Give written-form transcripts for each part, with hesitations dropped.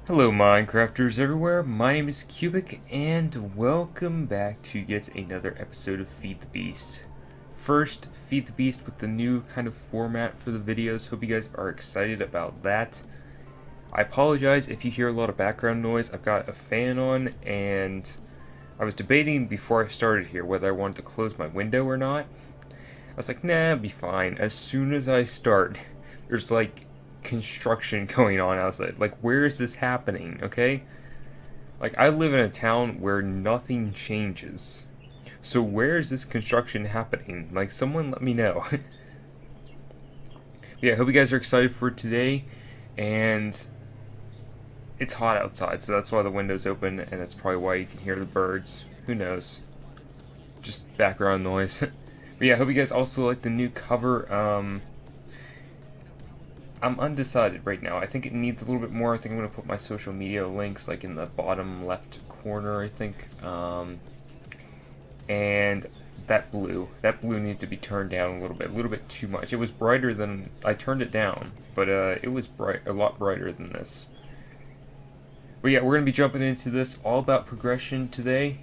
Hello Minecrafters everywhere, my name is Cubic and welcome back to yet another episode of Feed the Beast. First, Feed the Beast with the new kind of format for the videos. Hope you guys are excited about that. I apologize if you hear a lot of background noise. I've got a fan on and I was debating before I started here whether I wanted to close my window or not. I was like, nah, it'll be fine. As soon as I start, there's like construction going on outside. Like, where is this happening? Okay, like I live in a town where nothing changes, so where is this construction happening? Like, someone let me know. Yeah, I hope you guys are excited for today. And it's hot outside, so that's why the window's open, and that's probably why you can hear the birds. Who knows, just background noise. But yeah, I hope you guys also like the new cover. I'm undecided right now. I think it needs a little bit more. I think I'm going to put my social media links like in the bottom left corner, I think. And that blue needs to be turned down a little bit too much. It was brighter than, I turned it down, but it was a lot brighter than this. But yeah, we're going to be jumping into this, all about progression today.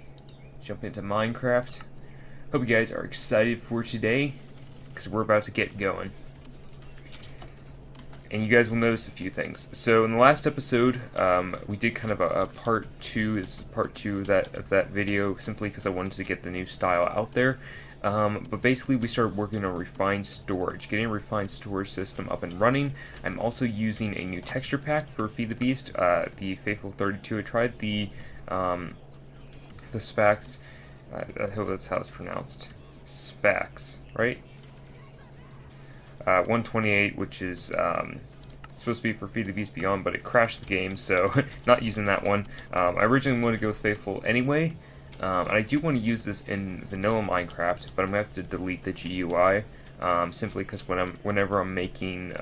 Jump into Minecraft. Hope you guys are excited for today, because we're about to get going. And you guys will notice a few things. So in the last episode, we did kind of a part two. This is part two of that video, simply because I wanted to get the new style out there. But basically, we started working on refined storage, getting a refined storage system up and running. I'm also using a new texture pack for Feed the Beast, the Faithful 32. I tried the Sphax. I hope that's how it's pronounced. Sphax, right? 128, which is supposed to be for Feed the Beast Beyond, but it crashed the game, so not using that one. I originally wanted to go with Faithful anyway, and I do want to use this in vanilla Minecraft, but I'm going to have to delete the GUI, simply because whenever I'm making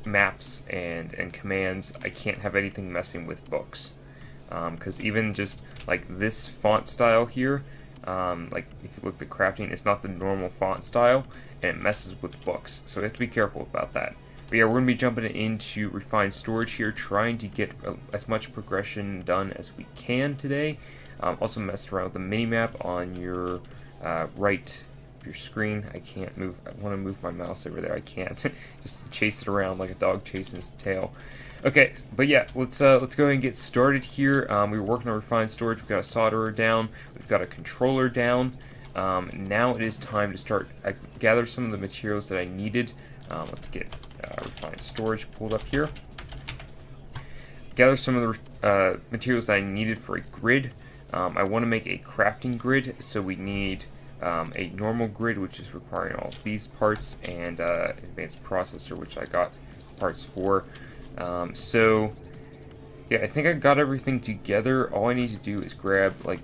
maps and commands, I can't have anything messing with books. Because even just like this font style here, like if you look at crafting, it's not the normal font style, and it messes with books, so we have to be careful about that. But yeah, we're going to be jumping into refined storage here, trying to get as much progression done as we can today. Also messed around with the minimap on your right of your screen. I can't move. I want to move my mouse over there. I can't. Just chase it around like a dog chasing its tail. Okay, but yeah, let's go ahead and get started here. We were working on refined storage. We've got a solderer down. We've got a controller down. Now it is time to start. I gathered some of the materials that I needed. Let's get refined storage pulled up here. Gather some of the materials that I needed for a grid. I want to make a crafting grid, so we need a normal grid, which is requiring all these parts, and advanced processor, which I got parts for. So yeah, I think I got everything together. All I need to do is grab like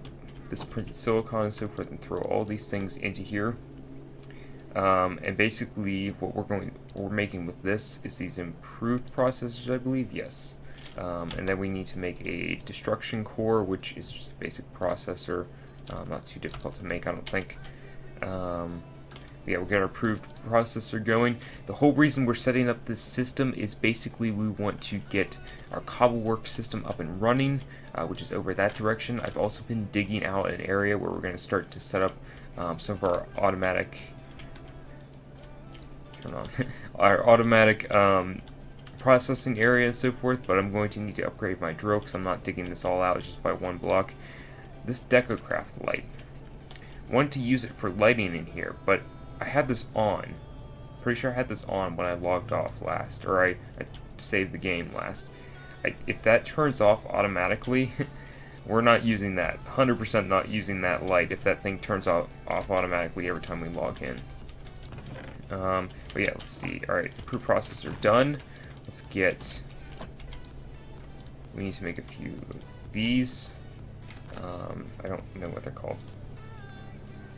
this printed silicon and so forth and throw all these things into here. And basically what we're making with this is these improved processors, I believe. Yes. And then we need to make a destruction core, which is just a basic processor, not too difficult to make, I don't think. Yeah, we've got our approved processor going. The whole reason we're setting up this system is basically we want to get our cobblework system up and running, which is over that direction. I've also been digging out an area where we're going to start to set up some of our automatic processing area and so forth, but I'm going to need to upgrade my drill because I'm not digging this all out just by one block. This DecoCraft light, I wanted to use it for lighting in here, but I had this on. Pretty sure I had this on when I logged off last, or I saved the game last. If that turns off automatically, we're not using that. 100% not using that light if that thing turns off automatically every time we log in. But yeah, let's see. Alright, approved processor done. Let's get... We need to make a few of these. I don't know what they're called.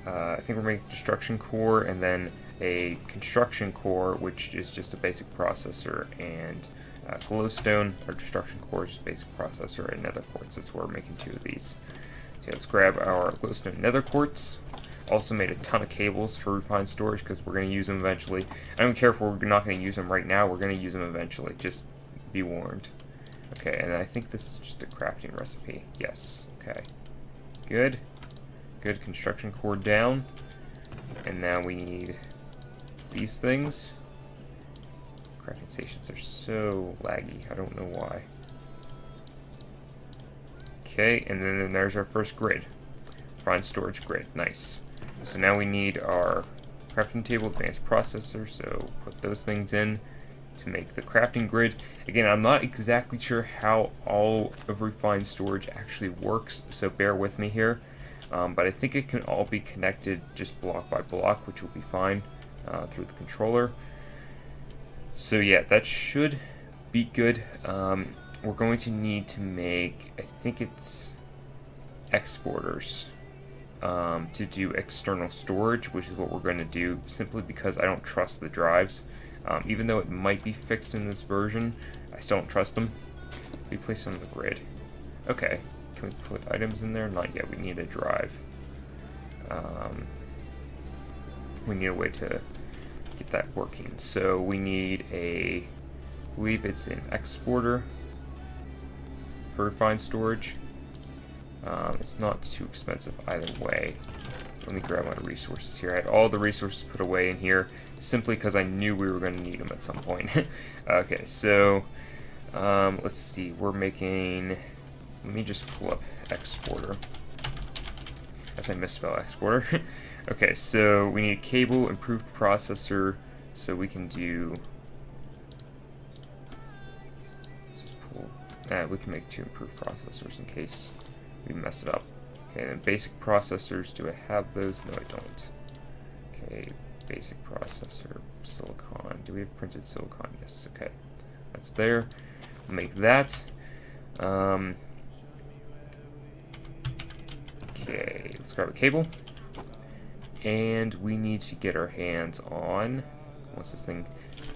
I think we're making destruction core and then a construction core, which is just a basic processor, and glowstone or destruction core is just basic processor, and nether quartz. That's why we're making 2 of these. So let's grab our glowstone nether quartz. Also made a ton of cables for refined storage because we're going to use them eventually. I don't care if we're not going to use them right now. We're going to use them eventually. Just be warned. Okay, and I think this is just a crafting recipe. Yes. Okay. Good. Good. Construction core down. And now we need these things. Crafting stations are so laggy. I don't know why. Okay, and then there's our first grid. Refined storage grid. Nice. So now we need our crafting table, advanced processor, so put those things in to make the crafting grid. Again, I'm not exactly sure how all of refined storage actually works, so bear with me here. But I think it can all be connected just block by block, which will be fine through the controller. So yeah, that should be good. We're going to need to make, I think it's exporters. To do external storage, which is what we're going to do, simply because I don't trust the drives. Even though it might be fixed in this version, I still don't trust them. We place on the grid. Okay, can we put items in there? Not yet, we need a drive. We need a way to get that working. So we need I believe it's an exporter for refined storage. It's not too expensive either way. Let me grab my resources here. I had all the resources put away in here simply because I knew we were going to need them at some point. Okay, so let's see. We're making... Let me just pull up exporter. As I misspell exporter. Okay, so we need a cable, improved processor, so we can do... Let's just pull... we can make 2 improved processors in case we mess it up. Okay, then basic processors, do I have those? No, I don't. Okay, basic processor, silicon. Do we have printed silicon? Yes, okay. That's there. We'll make that. Okay, let's grab a cable. And we need to get our hands on... What's this thing?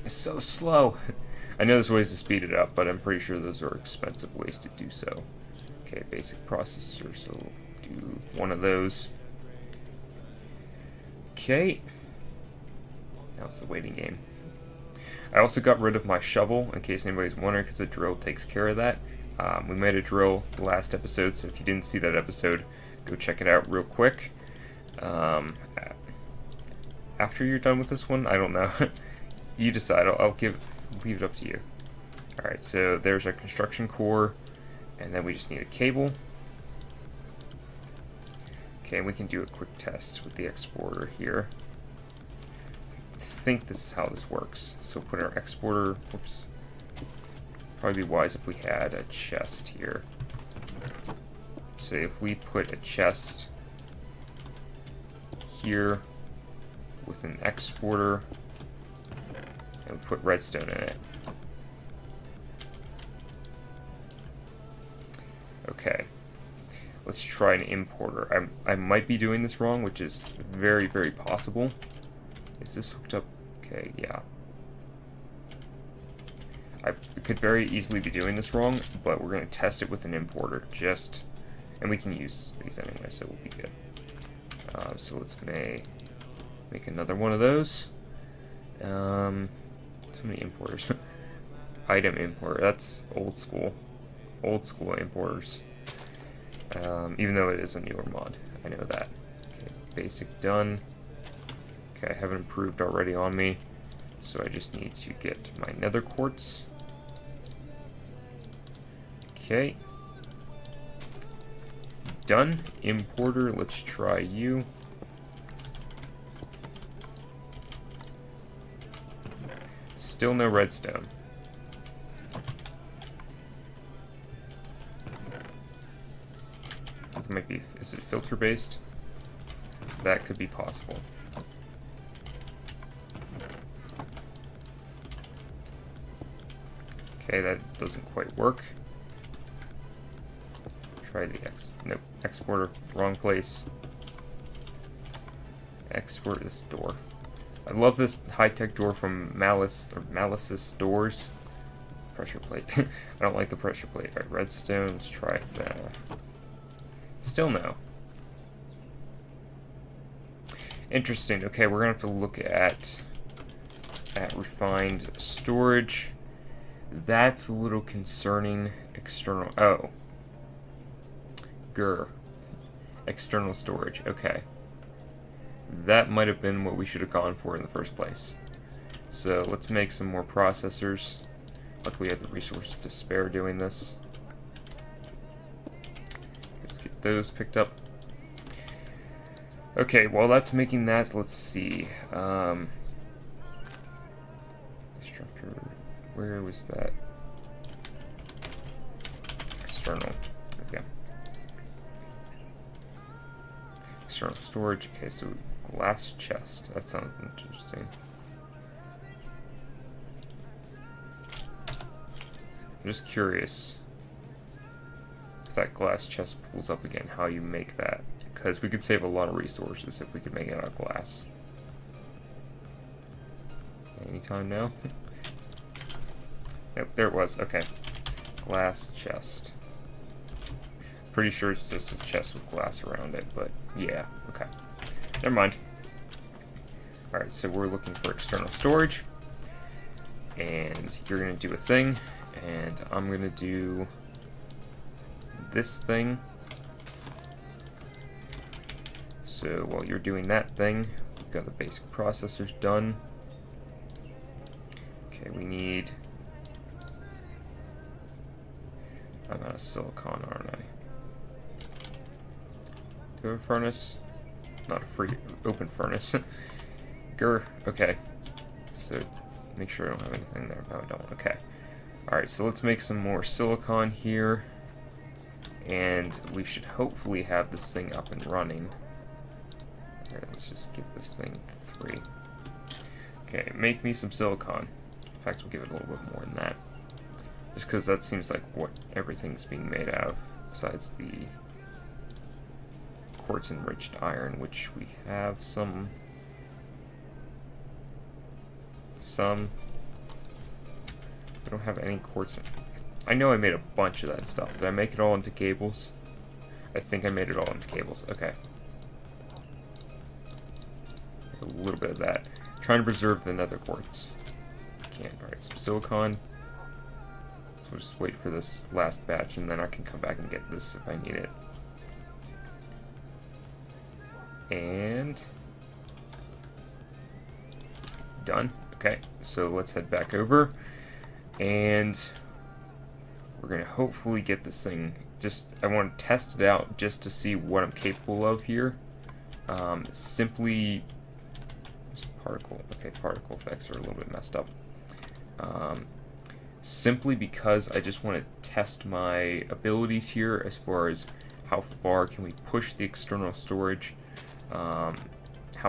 It's so slow! I know there's ways to speed it up, but I'm pretty sure those are expensive ways to do so. Okay, basic processor, so do 1 of those. Okay. Now it's the waiting game. I also got rid of my shovel, in case anybody's wondering, because the drill takes care of that. We made a drill last episode, so if you didn't see that episode, go check it out real quick. After you're done with this one, I don't know. You decide. I'll leave it up to you. Alright, so there's our construction core. And then we just need a cable. Okay, and we can do a quick test with the exporter here. I think this is how this works. So put our exporter, whoops. Probably be wise if we had a chest here. So if we put a chest here with an exporter, and we put redstone in it. Okay, let's try an importer. I might be doing this wrong, which is very, very possible. Is this hooked up? Okay, yeah. I could very easily be doing this wrong, but we're going to test it with an importer just... And we can use these anyway, so we'll be good. So let's make another one of those. So many importers. Item importer, that's old school. Old school importers. Even though it is a newer mod. I know that. Okay, basic done. Okay, I have it improved already on me. So I just need to get my nether quartz. Okay. Done. Importer, let's try you. Still no redstone. It might be, is it filter based? That could be possible. Okay, that doesn't quite work. Try the nope, exporter, wrong place. export this door. I love this high-tech door from Malice's Doors. Pressure plate. I don't like the pressure plate. Alright, redstone, let's try it now. Still no. Interesting. Okay, we're gonna have to look at refined storage. That's a little concerning. External. Oh. Grr. External storage. Okay. That might have been what we should have gone for in the first place. So let's make some more processors. Luckily, we have the resources to spare doing this. Let's get those picked up. Okay, while that's making that, let's see. Structure. Where was that? External. Okay. External storage. Okay, so glass chest. That sounds interesting. I'm just curious if that glass chest pulls up again, how you make that. Because we could save a lot of resources if we could make it out of glass. Anytime now? Nope, there it was. Okay. Glass chest. Pretty sure it's just a chest with glass around it, but yeah, okay. Never mind. Alright, so we're looking for external storage. And you're going to do a thing, and I'm going to do this thing. So while you're doing that thing, we've got the basic processors done. Okay, we need... I'm out of silicon, aren't I? Do I have a furnace? Not a free open furnace. Grr. Okay. So make sure I don't have anything there. No, I don't. Okay. Alright, so let's make some more silicon here. And we should hopefully have this thing up and running. Alright, let's just give this thing 3. Okay, make me some silicon. In fact, we'll give it a little bit more than that. Just because that seems like what everything's being made out of, besides the quartz enriched iron, which we have some. We don't have any quartz. I know I made a bunch of that stuff. Did I make it all into cables? I think I made it all into cables. Okay. A little bit of that. Trying to preserve the nether quartz. Can't. Alright, some silicon. So we'll just wait for this last batch, and then I can come back and get this if I need it. And... done. Okay, so let's head back over. And we're going to hopefully get this thing. I want to test it out just to see what I'm capable of here. Simply... particle. Okay, particle effects are a little bit messed up. Simply because I just want to test my abilities here as far as how far can we push the external storage, how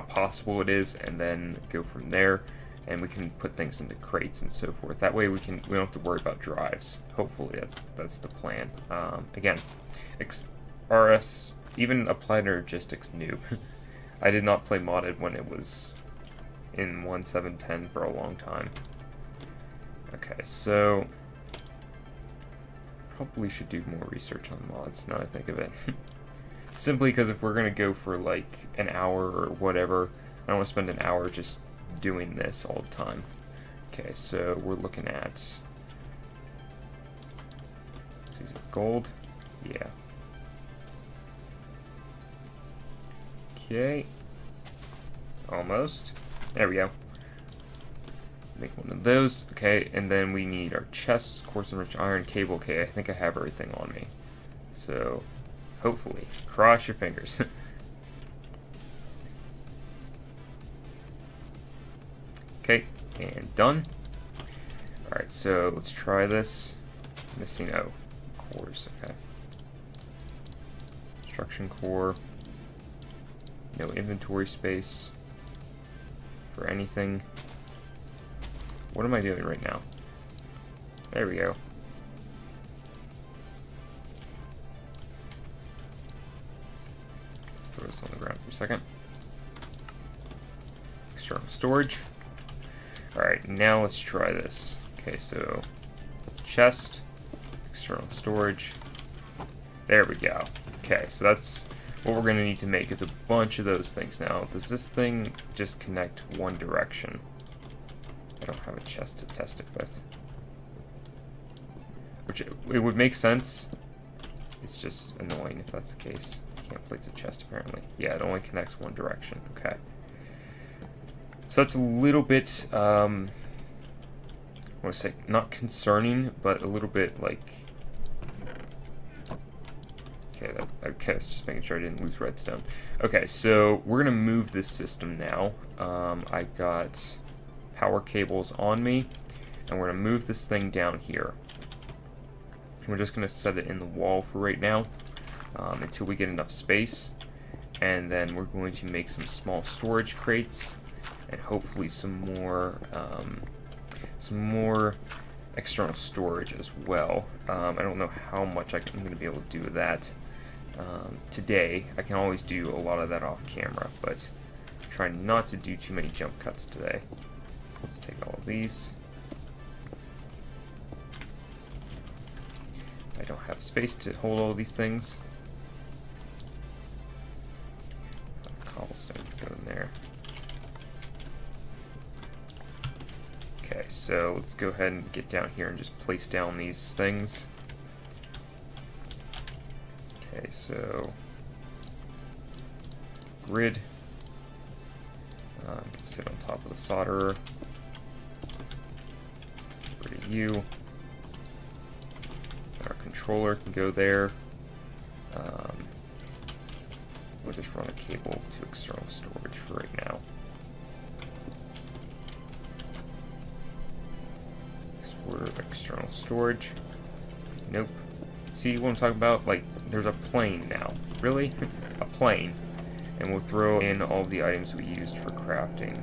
possible it is, and then go from there. And we can put things into crates and so forth. That way we don't have to worry about drives. Hopefully that's the plan. Again, RS, even Applied Energistics noob. I did not play modded when it was in 1.7.10 for a long time. Okay, so probably should do more research on mods now I think of it. Simply because if we're gonna go for like an hour or whatever, I don't want to spend an hour just doing this all the time. Okay, so we're looking at, is it gold? Yeah. Okay. Almost. There we go. Make one of those. Okay, and then we need our chests, quartz enriched iron, cable. Okay, I think I have everything on me. So, hopefully. Cross your fingers. Okay, and done. Alright, so let's try this. Missing, cores, okay. Construction core. No inventory space for anything. What am I doing right now? There we go. Let's throw this on the ground for a second. external storage. Alright, now let's try this. Okay, so chest, external storage. There we go. Okay, so that's what we're going to need to make is a bunch of those things now. Does this thing just connect one direction? I don't have a chest to test it with. Which, it would make sense. It's just annoying if that's the case. Can't place a chest apparently. Yeah, it only connects one direction. Okay. So that's a little bit, I want to say, not concerning, but a little bit like... Okay, I was just making sure I didn't lose redstone. Okay, so we're going to move this system now. I got power cables on me, and we're going to move this thing down here. We're just going to set it in the wall for right now until we get enough space, and then we're going to make some small storage crates and hopefully some more external storage as well. I don't know how much I'm going to be able to do with that today. I can always do a lot of that off camera, but I'm trying not to do too many jump cuts today. Let's take all of these. I don't have space to hold all these things. Cobblestone can go in there. Okay, so let's go ahead and get down here and just place down these things. Okay, so grid can sit on top of the solderer. Get rid of you. Our controller can go there. We'll just run a cable to external storage for right now. Exporter external storage. Nope. See what I'm talking about? Like, there's a plane now. Really? A plane. And we'll throw in all of the items we used for crafting.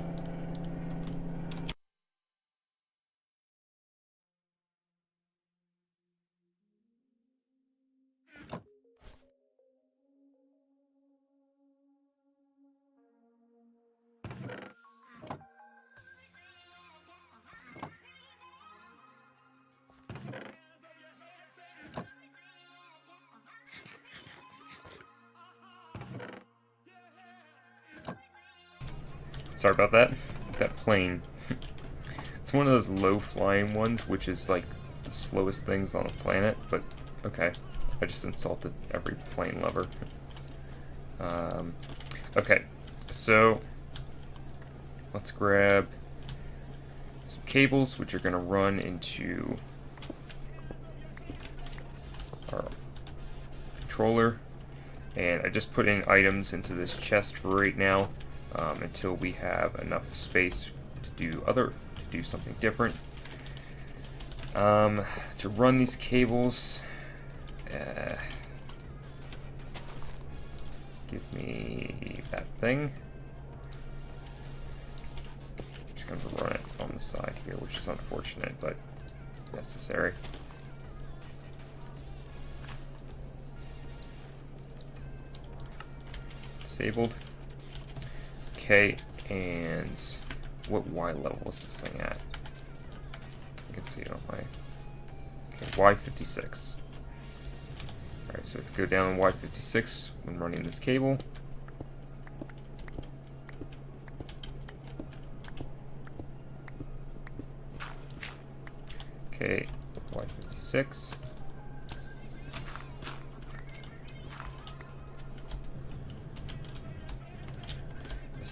Sorry about that. That plane. It's one of those low-flying ones, which is like the slowest things on the planet, but okay. I just insulted every plane lover. Okay, so let's grab some cables, which are going to run into our controller. And I just put in items into this chest for right now. Until we have enough space to do something different. To run these cables, give me that thing. Just going to run it on the side here, which is unfortunate, but necessary. Disabled. Okay, and what Y level is this thing at? I can see it on my... Okay, Y56. Alright, so let's go down Y56 when running this cable. Okay, Y56.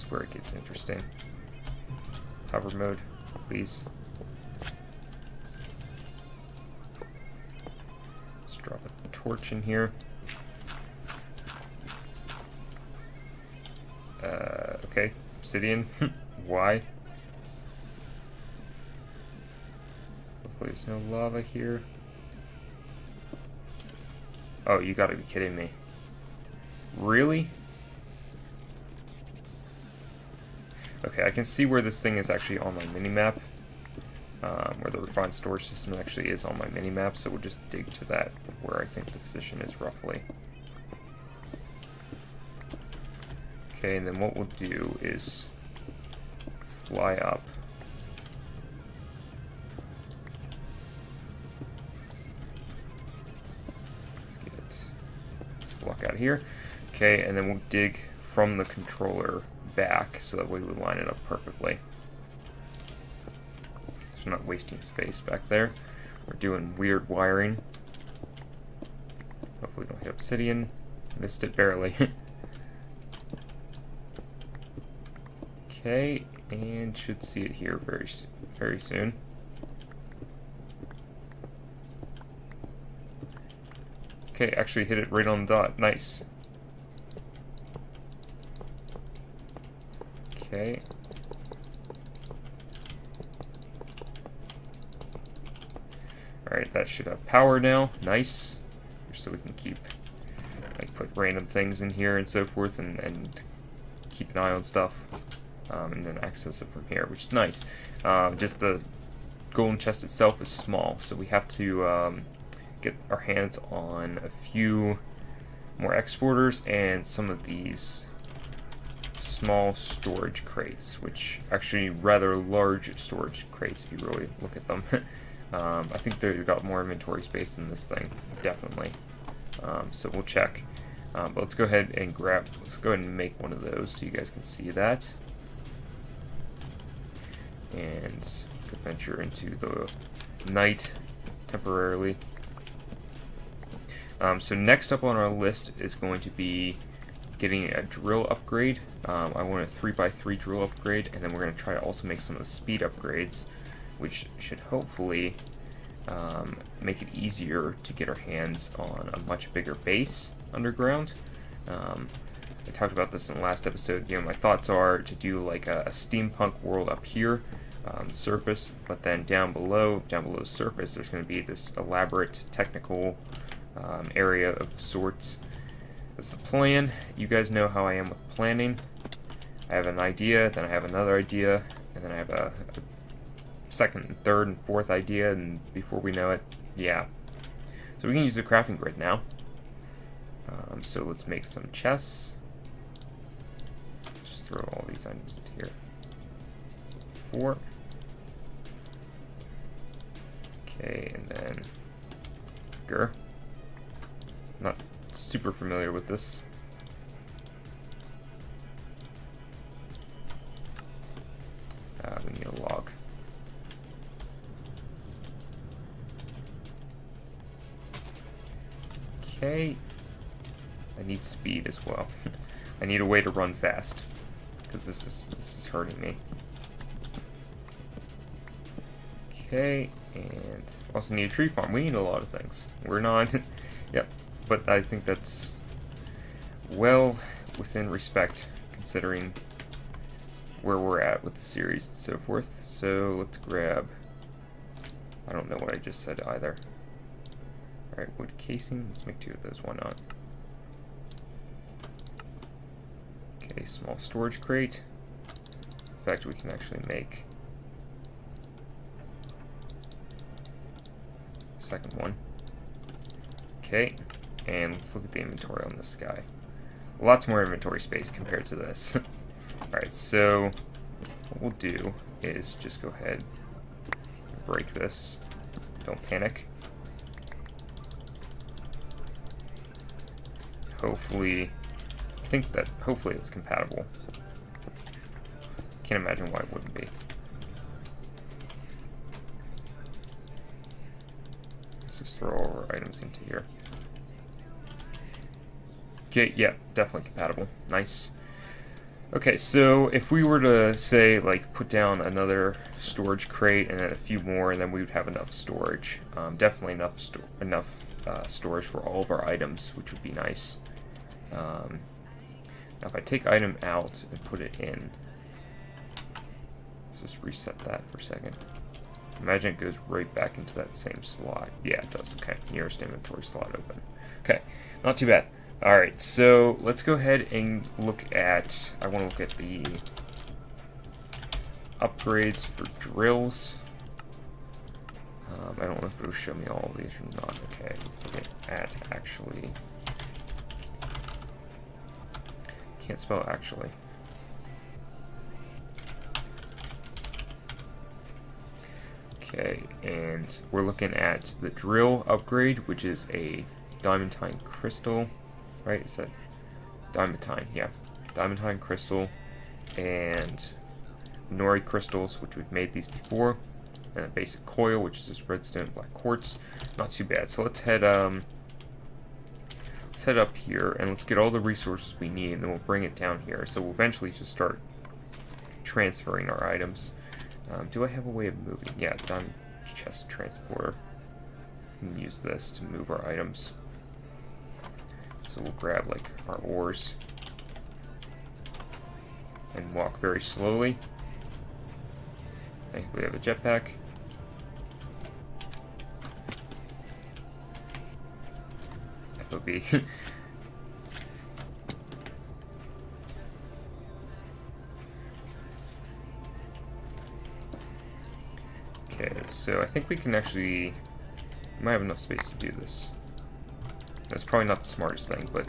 Where it gets interesting. Hover mode, please. Let's drop a torch in here. Okay, obsidian. Why? Hopefully there's no lava here. Oh, you gotta be kidding me. Really? Okay, I can see where this thing is actually on my minimap, where the refined storage system actually is on my minimap, so we'll just dig to that, where I think the position is roughly. Okay, and then what we'll do is fly up. Let's get this block out of here. Okay, and then we'll dig from the controller back so that way we line it up perfectly. So we're not wasting space back there. We're doing weird wiring. Hopefully don't hit obsidian. Missed it barely. Okay, and should see it here very soon. Okay, actually hit it right on the dot. Nice. Okay. Alright, that should have power now. Nice. So we can keep, like, put random things in here and so forth, and keep an eye on stuff, and then access it from here, which is nice. Just the golden chest itself is small, so we have to get our hands on a few more exporters and some of these small storage crates, which actually rather large storage crates if you really look at them. I think they've got more inventory space than this thing, definitely. So we'll check. But let's go ahead and make one of those so you guys can see that. And venture into the night temporarily. So next up on our list is going to be getting a drill upgrade. I want a 3x3 drill upgrade, and then we're going to try to also make some of the speed upgrades, which should hopefully make it easier to get our hands on a much bigger base underground. I talked about this in the last episode. My thoughts are to do like a steampunk world up here on the surface, but then down below the surface, there's going to be this elaborate technical area of sorts. That's the plan. You guys know how I am with planning. I have an idea, then I have another idea, and then I have a second, and third, and fourth idea, and before we know it, yeah. So we can use the crafting grid now. So let's make some chests. Just throw all these items into here. 4. Okay, and then Gur. Not super familiar with this. We need a log. Okay. I need speed as well. I need a way to run fast, because this is hurting me. Okay, and also need a tree farm. We need a lot of things. We're not. Yep, but I think that's well within respect considering where we're at with the series and so forth. So let's grab. I don't know what I just said either. Alright, wood casing. Let's make 2 of those. Why not? Okay, small storage crate. In fact, we can actually make a second one. Okay, and let's look at the inventory on this guy. Lots more inventory space compared to this. Alright, so what we'll do is just go ahead and break this. Don't panic. Hopefully, hopefully it's compatible. Can't imagine why it wouldn't be. Let's just throw all our items into here. Okay, yeah, definitely compatible. Nice. Okay, so if we were to say, like, put down another storage crate and then a few more, and then we would have enough storage. Definitely enough storage for all of our items, which would be nice. Now, if I take item out and put it in, let's just reset that for a second. Imagine it goes right back into that same slot. Yeah, it does. Okay, nearest inventory slot open. Okay, not too bad. Alright, so let's go ahead and look at, I want to look at the upgrades for drills. I don't know if it'll show me all of these or not. Okay, let's look at actually. Can't spell actually. Okay, and we're looking at the drill upgrade, which is a diamantine crystal, right? Is that diamantine? Yeah, diamantine crystal and nori crystals, which we've made these before, and a basic coil, which is just redstone black quartz. Not too bad. So let's head up here and let's get all the resources we need, and then we'll bring it down here. So we'll eventually just start transferring our items. Do I have a way of moving? Yeah, diamond chest transporter. We can use this to move our items. So we'll grab like our ores and walk very slowly. I think we have a jetpack. FOB. Okay, so I think we can actually... We might have enough space to do this. That's probably not the smartest thing, but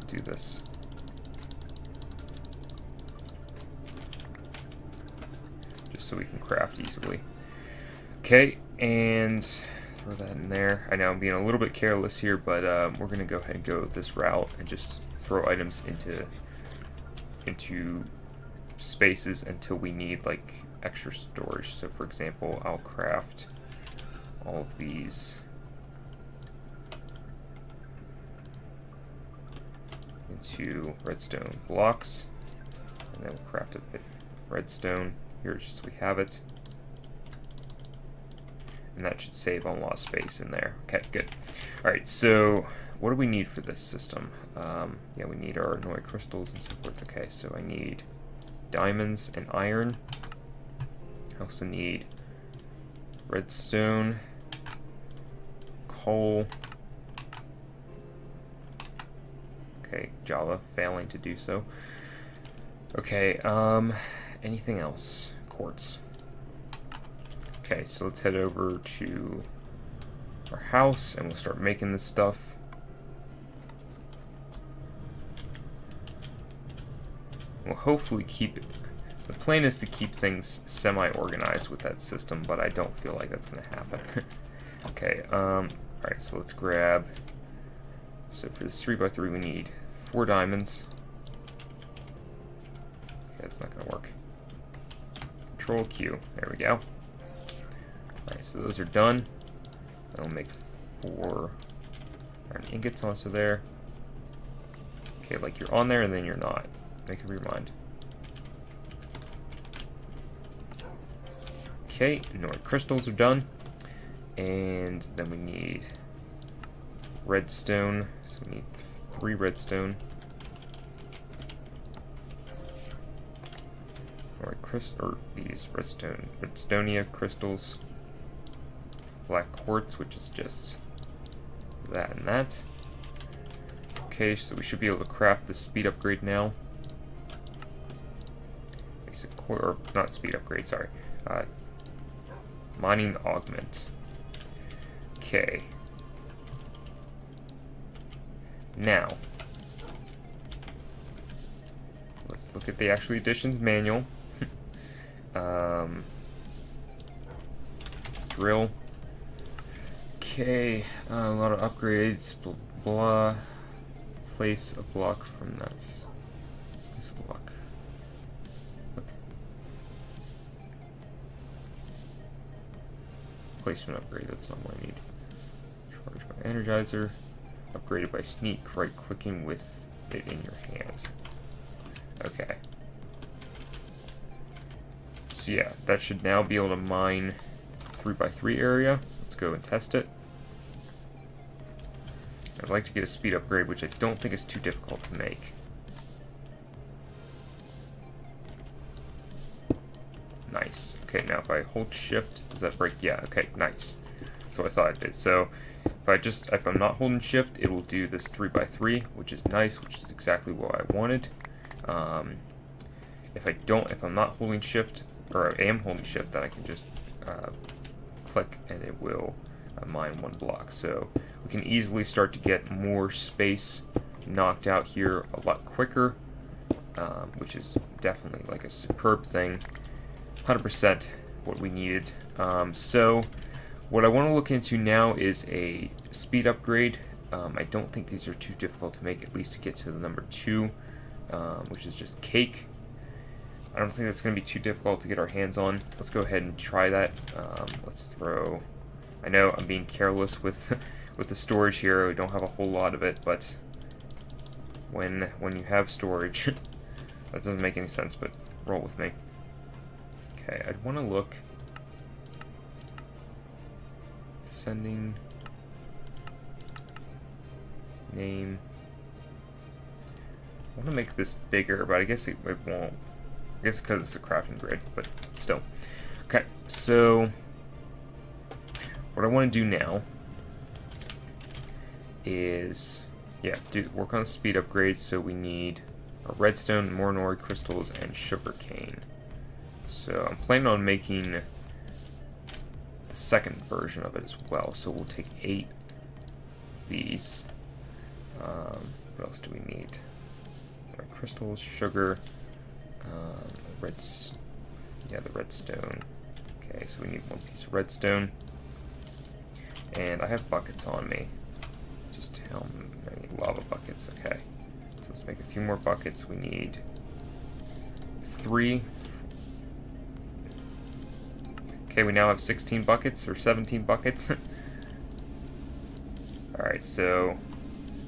do this. Just so we can craft easily. Okay, and throw that in there. I know I'm being a little bit careless here, but we're going to go ahead and go this route and just throw items into spaces until we need like extra storage. So for example, I'll craft all of these into redstone blocks, and then we'll craft a bit of redstone here just so we have it, and that should save on a lot of space in there. Okay, good. Alright, so what do we need for this system? Yeah, we need our nori crystals and so forth. Okay, so I need diamonds and iron. I also need redstone, coal. Okay, Java failing to do so. Okay, anything else? Quartz. Okay, so let's head over to our house and we'll start making this stuff. We'll hopefully keep it. The plan is to keep things semi-organized with that system, but I don't feel like that's going to happen. Okay, alright, so let's grab... So for this 3x3 we need 4 diamonds. Okay, that's not going to work. Control Q. There we go. Alright, so those are done. I'll make 4 iron ingots also there. Okay, like you're on there and then you're not. Make up your mind. Okay, nori crystals are done. And then we need redstone. So we need 3 redstone. Or these redstonia crystals. Black quartz, which is just that and that. Okay, so we should be able to craft the speed upgrade now. Basic core, or not speed upgrade, sorry. Mining augment. Okay. Now, let's look at the actual additions manual. Drill. Okay, a lot of upgrades. Blah, blah. Place a block from that. Place a block. What? Placement upgrade. That's not what I need. Charge by energizer. Upgraded by sneak. Right clicking with it in your hand. Okay. So yeah, that should now be able to mine 3x3 area. Let's go and test it. I'd like to get a speed upgrade, which I don't think is too difficult to make. Nice. Okay, now if I hold shift, does that break? Yeah, okay, nice. That's what I thought it did. So if I'm not holding shift, it will do this 3x3, which is nice, which is exactly what I wanted. If I'm not holding shift, or I am holding shift, then I can just click and it will mine 1 block. So we can easily start to get more space knocked out here a lot quicker, which is definitely like a superb thing. 100% what we needed So what I want to look into now is a speed upgrade. I don't think these are too difficult to make, at least to get to the number 2, which is just cake. I don't think that's going to be too difficult to get our hands on. Let's go ahead and try that. Let's throw... I know I'm being careless with with the storage here. We don't have a whole lot of it, but when you have storage, that doesn't make any sense, but roll with me. Okay, I'd want to look... Sending... Name... I want to make this bigger, but I guess it won't. I guess because it's a crafting grid, but still. Okay, so what I want to do now is, work on the speed upgrades. So we need a redstone, more nori crystals, and sugar cane. So I'm planning on making the second version of it as well. So we'll take 8 of these. What else do we need? Crystals, sugar, the redstone. Okay, so we need 1 piece of redstone. And I have buckets on me. Just how many lava buckets? Okay. So let's make a few more buckets. We need 3. Okay, we now have 16 buckets, or 17 buckets. Alright, so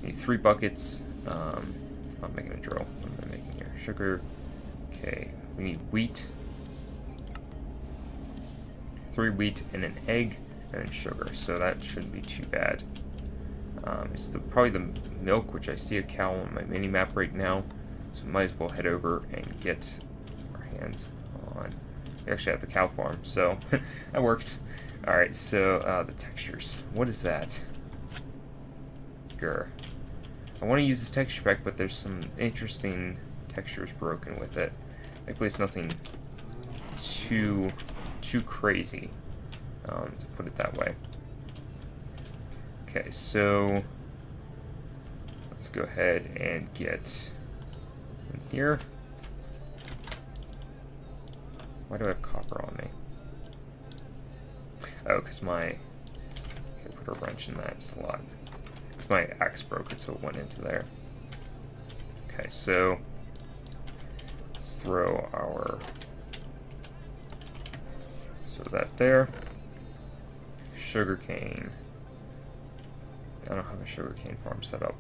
we need 3 buckets. It's not making a drill. What am I making here? Sugar. Okay, we need wheat. 3 wheat and an egg, and then sugar. So that shouldn't be too bad. It's probably the milk, which I see a cow on my mini map right now. So might as well head over and get our hands on. We actually have the cow farm, so that works. All right, so the textures. What is that? Grr. I want to use this texture pack, but there's some interesting textures broken with it. Thankfully, it's nothing too crazy, to put it that way. Okay, so let's go ahead and get in here. Why do I have copper on me? Oh, because okay, put a wrench in that slot. Because my axe broke it, so it went into there. Okay, so let's throw our... So that there. Sugarcane. I don't have a sugarcane farm set up.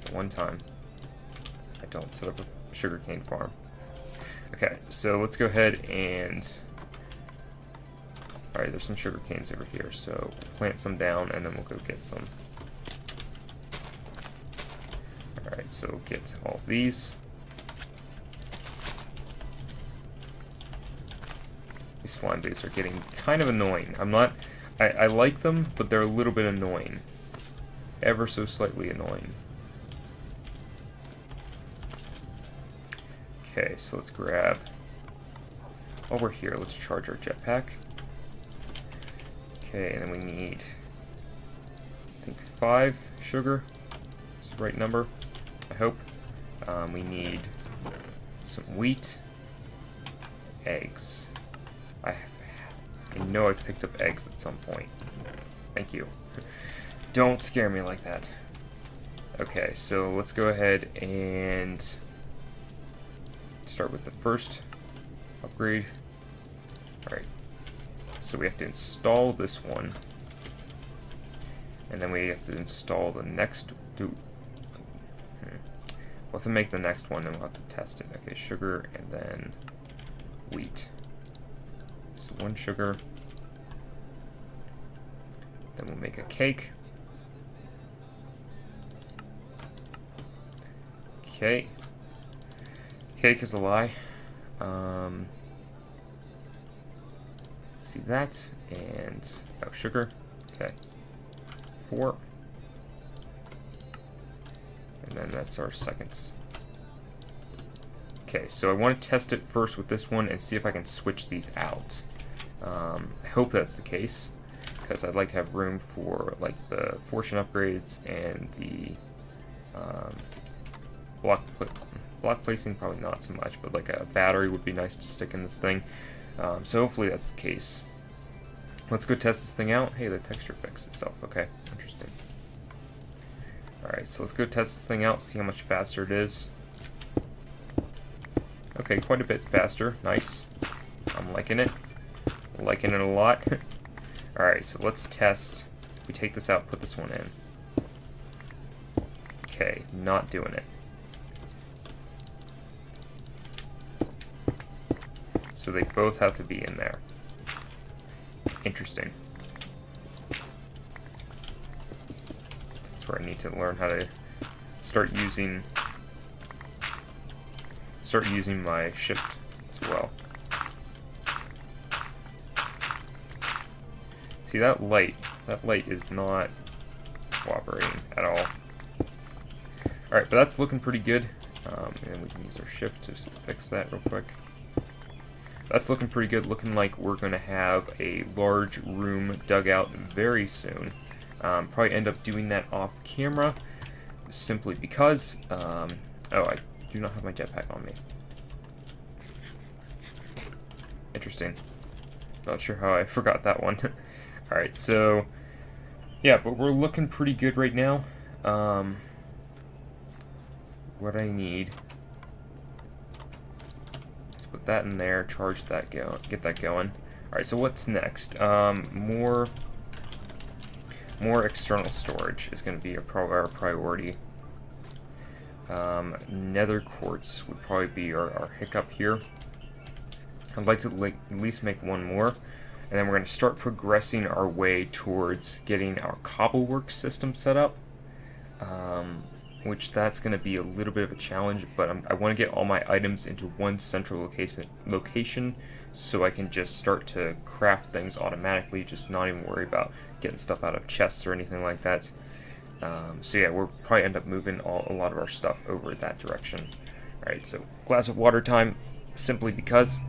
The one time I don't set up a sugarcane farm. Okay, so let's go ahead and... Alright, there's some sugar canes over here, so we'll plant some down and then we'll go get some. Alright, so we'll get all these. These slime baits are getting kind of annoying. I like them, but they're a little bit annoying. Ever so slightly annoying. Okay, so let's grab... While we're here, let's charge our jetpack. Okay, and then we need, I think, 5 sugar. Is the right number, I hope. We need some wheat, eggs. I know I've picked up eggs at some point. Thank you. Don't scare me like that. Okay, so let's go ahead and start with the first upgrade. Alright. So we have to install this one, and then we have to install the next. We'll have to make the next one, and we'll have to test it. Okay, sugar and then wheat. So 1 sugar. Then we'll make a cake. Okay. Cake is a lie. See that, and sugar. Okay, 4, and then that's our seconds. Okay, so I want to test it first with this one and see if I can switch these out. I hope that's the case, because I'd like to have room for like the fortune upgrades and the block placing, probably not so much, but like a battery would be nice to stick in this thing. So hopefully that's the case. Let's go test this thing out. Hey, the texture fixed itself. Okay, interesting. Alright, so let's go test this thing out, see how much faster it is. Okay, quite a bit faster. Nice. I'm liking it. Liking it a lot. Alright, so let's test. We take this out, put this one in. Okay, not doing it. So they both have to be in there. Interesting. That's where I need to learn how to start using my shift as well. See, that light is not cooperating at all. Alright, but that's looking pretty good. And we can use our shift to just fix that real quick. That's looking pretty good, looking like we're going to have a large room dug out very soon. Probably end up doing that off camera, simply because, oh, I do not have my jetpack on me. Interesting. Not sure how I forgot that one. Alright, so, yeah, but we're looking pretty good right now. What I need, let's put that in there, charge that, get that going. Alright, so what's next? More external storage is going to be our priority. Nether quartz would probably be our hiccup here. I'd like to at least make one more, and then we're going to start progressing our way towards getting our cobblework system set up, which that's going to be a little bit of a challenge, but I want to get all my items into one central location so I can just start to craft things automatically, just not even worry about getting stuff out of chests or anything like that. So yeah, we'll probably end up moving a lot of our stuff over that direction. Alright, so glass of water time, simply because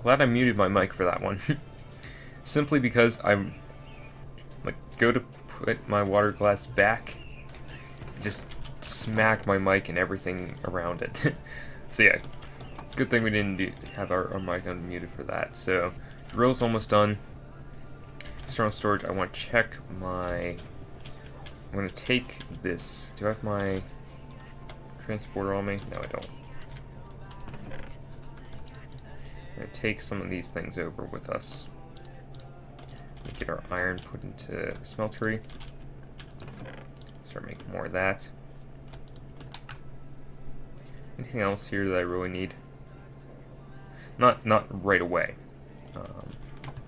glad I muted my mic for that one. Simply because I'm like go to put my water glass back, just smack my mic and everything around it. So yeah, good thing we didn't have our mic unmuted for that. So drill's almost done. External storage, I want to check my, I'm going to take this, do I have my transporter on me? No, I don't. I'm going to take some of these things over with us. Get our iron put into the smeltery. Start making more of that. Anything else here that I really need? Not right away.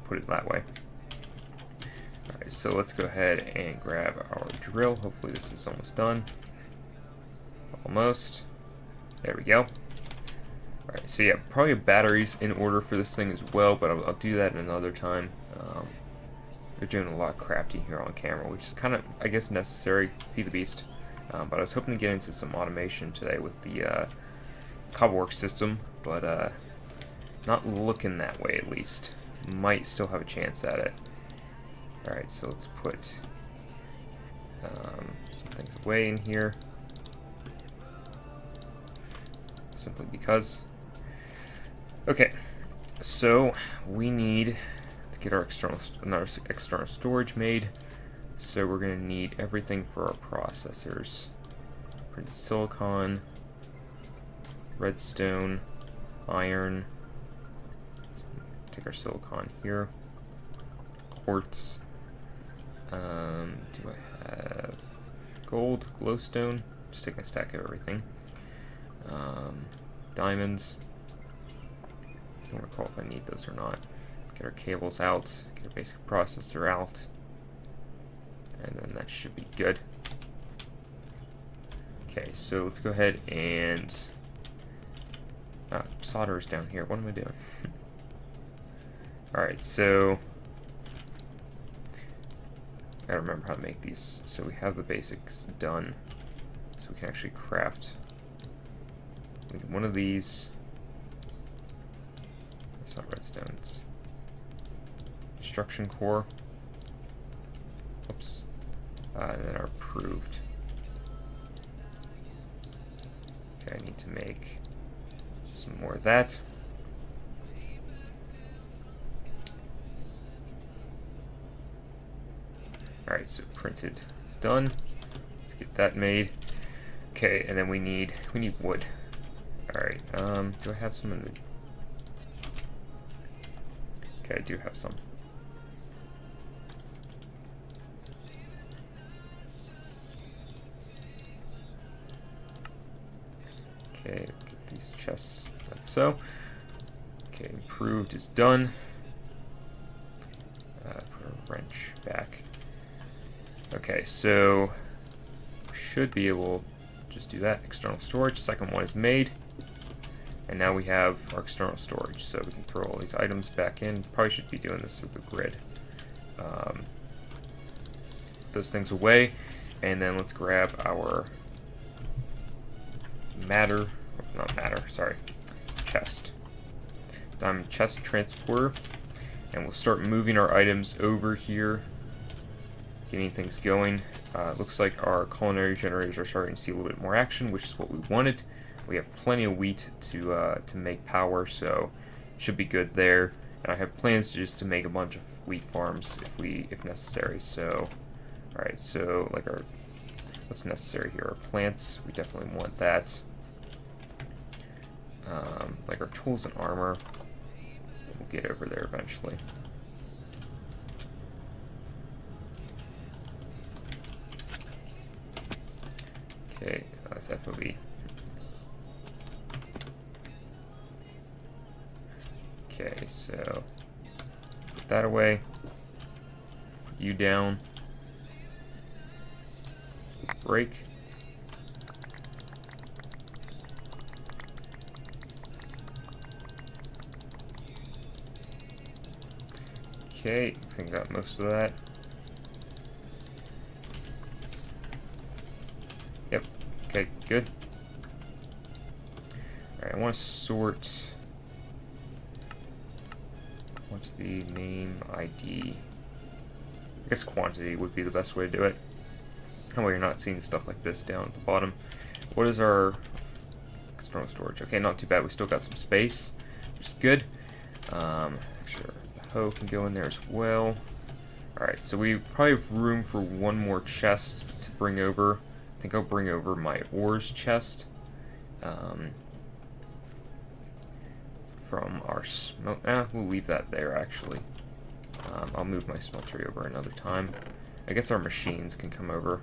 Put it that way. Alright, so let's go ahead and grab our drill. Hopefully this is almost done. Almost. There we go. Alright, so yeah, probably batteries in order for this thing as well, but I'll do that another time. We're doing a lot of crafting here on camera, which is kind of, I guess, necessary. Feed the beast. But I was hoping to get into some automation today with the cobblework system, but not looking that way at least. Might still have a chance at it. Alright, so let's put some things away in here. Simply because. Okay, so we need to get our external storage made. So we're going to need everything for our processors. Printed silicon, redstone, iron. Take our silicon here. Quartz. Do I have gold, glowstone? Just take my stack of everything. Diamonds. I don't recall if I need those or not. Get our cables out. Get our basic processor out. And then that should be good. Okay, so let's go ahead and solder is down here. What am I doing? Alright, so I gotta remember how to make these. So we have the basics done. So we can actually craft We need one of these. It's not redstone, it's destruction core. Oops. And then our approved. Okay, I need to make some more of that. Alright, so printed is done. Let's get that made. Okay, and then we need wood. Alright, do I have some in the... Okay, I do have some. Okay, get these chests like so. Okay, improved is done. Put a wrench back. Okay, so we should be able to just do that. External storage, second one is made. And now we have our external storage, so we can throw all these items back in. Probably should be doing this with the grid. Those things away, and then let's grab our chest. Diamond chest transporter, and we'll start moving our items over here, getting things going. Looks like our culinary generators are starting to see a little bit more action, which is what we wanted. We have plenty of wheat to make power, so should be good there. And I have plans to make a bunch of wheat farms if necessary. So, all right. So like what's necessary here? Our plants. We definitely want that. Like our tools and armor. We'll get over there eventually. Okay, that's FTB. Okay, so put that away. You down. Break. Okay, I think I got most of that. Yep. Okay, good. Alright, I want to sort. What's the name ID? I guess quantity would be the best way to do it. That way you're not seeing stuff like this down at the bottom. What is our external storage? Okay, not too bad. We still got some space, which is good. Sure, the hoe can go in there as well. Alright, so we probably have room for one more chest to bring over. I think I'll bring over my ores chest. From our we'll leave that there actually. I'll move my smeltery over another time. I guess our machines can come over.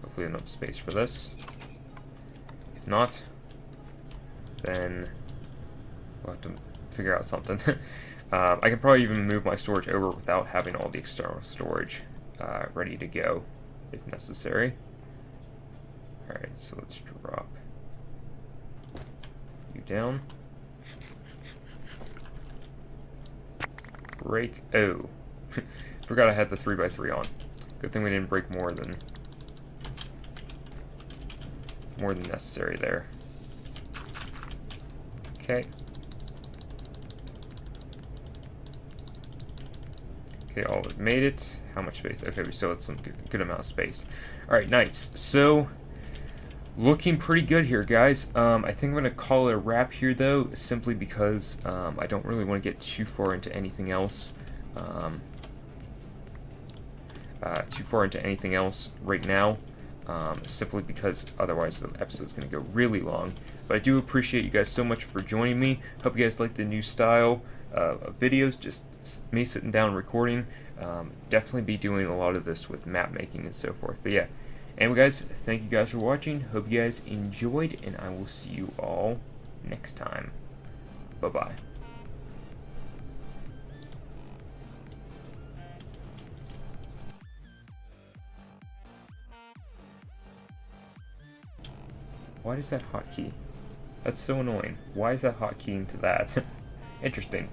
Hopefully enough space for this. If not, then we'll have to figure out something. I can probably even move my storage over without having all the external storage ready to go if necessary. Alright, so let's drop you down. Break. Oh. Forgot I had the 3x3 on. Good thing we didn't break more than necessary there. Okay. Okay, all of it made it. How much space? Okay, we still had some good amount of space. Alright, nice. So, looking pretty good here, guys. I think I'm going to call it a wrap here, though, simply because I don't really want to get too far into anything else. Right now, simply because otherwise the episode's going to go really long. But I do appreciate you guys so much for joining me. Hope you guys like the new style of videos, just me sitting down recording. Definitely be doing a lot of this with map making and so forth. But yeah, anyway guys, thank you guys for watching. Hope you guys enjoyed, and I will see you all next time. Bye-bye. Why is that hotkey? That's so annoying. Why is that hotkey into that? Interesting.